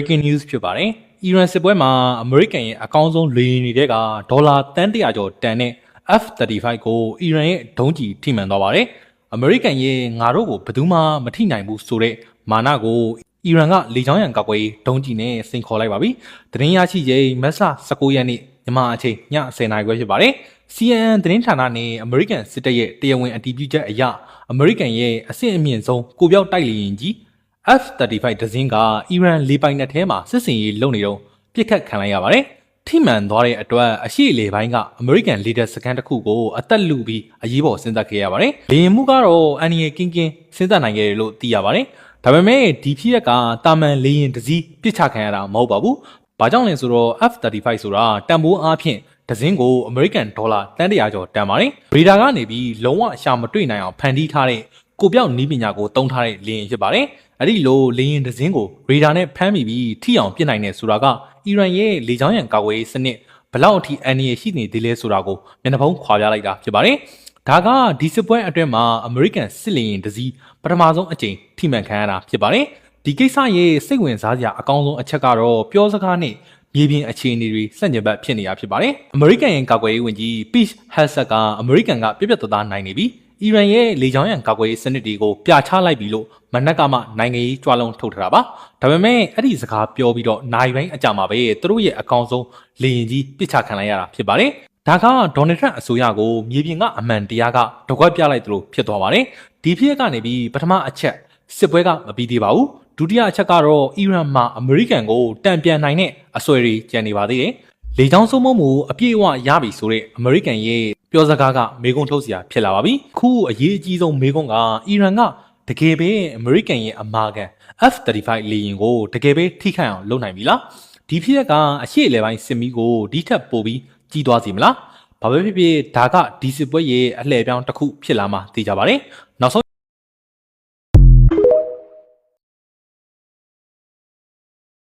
Breaking news ဖြစ်ပါတယ်။အီရန်စစ်ပွဲမှာအမေရိကန်ရဲ့အကောင်းဆုံးလေယာဉ်တွေကဒေါ်လာတန်း100ကျော်တန်တဲ့ F-35 ကိုအီရန်ရဲ့ဒုံးကျည်ထိမှန်သွားပါတယ်။အမေရိကန်ရဲ့ငါတို့ကိုဘယ်သူမှမထိနိုင်ဘူးဆိုတဲ့မာနကိုအီရန်ကလေကြောင်းရန်ကာကွယ်ဒုံးကျည်နဲ့စိန်ခေါ်လိုက်ပါပြီ။သတင်းရရှိချိန်မတ်လ19ရက်နေ့မြန်မာအချိန်ည10:00နာရီခွဲဖြစ်ပါတယ်။ CNN သတင်းဌာနနဲ့အမေရိကန်စစ်တပ်ရဲ့တရားဝင်အတည်ပြုချက်အရအမေရိကန်ရဲ့အဆင့်အမြင့်ဆုံးကိုပြောက်တိုက်လေယာဉ်ကြီးF-35 ဒဇင်းကအီရန်လေပိုင်နက်ထဲမှာစစ်စင်ရေးလုပ်နေတော့ပြစ်ခတ်ခံလိုက်ရပါတယ်။ထိမှန်သွားတဲ့အတွက်အရှိလေပိုင်းကအမေရိကန်လေတပ်စခန်းတစ်ခုကိုအသက်လူပြီးအရေးပေါ်ဆင်းသက်ခဲ့ရပါတယ်။လေယာဉ်မှုကတော့အန်နီယကင်းကင်းဆင်းသက်နိုင်ခဲ့တယ်လို့သိရပါတယ်။ဒါပေမဲ့ဒီဖြစ်ရက်ကတာမန်လေယာဉ်တစ်စီးပြစ်ချခံရတာမဟုတ်ပါဘူး။ဘာကြောင့်လဲဆိုတော့ F-35 ဆိုတာတန်ဖိုးအားဖြင့်ဒဇင်းကိုအမေရိကန်ဒေါ်လာတန်း100ကျော်တန်ပါတယ်။ရေဒါကနေပြီးလုံးဝရှာမတွေ့နိုင်အောင်ဖန်တီးထားတဲ့ကိုပြောက်နည်းပညာကိုတုံးထားတဲ့လေယာဉ်ဖြစ်ပါတယ်။အဲ့ဒီလိုလေယာဉ်ဒဇင်းကိုရေဒါနဲ့ဖမ်းမိပြီးထိအောင်ပြစ်နိုင်တယ်ဆိုတာကအီရန်ရဲ့လေကြောင်းရန်ကာကွယ်ရေးစနစ်ဘလောက်အထိအန္တရာယ်ရှိနေသေးလဲဆိုတာကိုမျက်နှာဖုံးခွာပြလိုက်တာဖြစ်ပါတယ်။ဒါကဒီစစ်ပွဲအတွင်းမှာအမေရိကန်စစ်လေယာဉ်ဒဇီးပထမဆုံးအကြိမ်ထိမှန်ခံရတာဖြစ်ပါတယ်။ဒီကိစ္စရဲ့စိတ်ဝင်စားစရာအကောင်းဆုံးအချက်ကတော့ပြောစကားနဲ့မြေပြင်အခြေအနေတွေစန့်ကျင်ဘက်ဖြစ်နေတာဖြစ်ပါတယ်။အမေရိကန်ရဲ့ကာကွယ်ရေးဝန်ကြီး Pete Hegseth ကအမေရိကန်ကပြပြသားသားနိုင်နေပြီးအီရန်ရဲ့လေကြောင်းရန်ကာကွယ်ရေးစနစ်တွေကိုပြချလိုက်ပြီလို့မနက်ကမှနိုင်ငံရေးကြွားလုံးထုတ်ထားတာပါဒါပေမဲ့အဲ့ဒီစကားပြောပြီးတော့နိုင်ပိုင်းအကြမှာပဲသူတို့ရဲ့အကောင့်ဆုံးလေရင်ကြီးပစ်ချခံလိုက်ရတာဖြစ်ပါတယ်ဒါကဒေါ်နယ်ထရန့်အစိုးရကိုမြေပြင်ကအမှန်တရားကတကွက်ပြလိုက်သလိုဖြစ်သွားပါတယ်ဒီဖြစ်ကနေပြီးပထမအချက်စစ်ပွဲကမပြီးသေးပါဘူးဒုတိယအချက်ကတော့အီရန်မှာအမေရိကန်ကိုတံပြန်နိုင်တဲ့အဆွဲတွေကျန်နေပါသေးတယ်လေကြောင်းစိုးမိုးမှုအပြည့်အဝရပြီဆိုတဲ့အမေရိကန်ရဲ့ပြောစကားကမေကွန်းထုတ်စရာဖြစ်လာပါပြီခုအရေးအကြီးဆုံးမေကွန်းကအီရန်ကတကယ်ပဲအမေရိကန်ရဲ့အမာခံ F-35 လေယာဉ်ကိုတကယ်ပဲထိခိုက်အောင်လုပ်နိုင်ပြီလားဒီဖြစ်ရက်ကအရှိအလဲပိုင်းစစ်မီးကိုဒီထက်ပိုပြီးကြီးသွားစီမလားဘာပဲဖြစ်ဖြစ်ဒါကဒီစစ်ပွဲရဲ့အလှည့်ပြောင်းတစ်ခုဖြစ်လာမှသိကြပါတယ်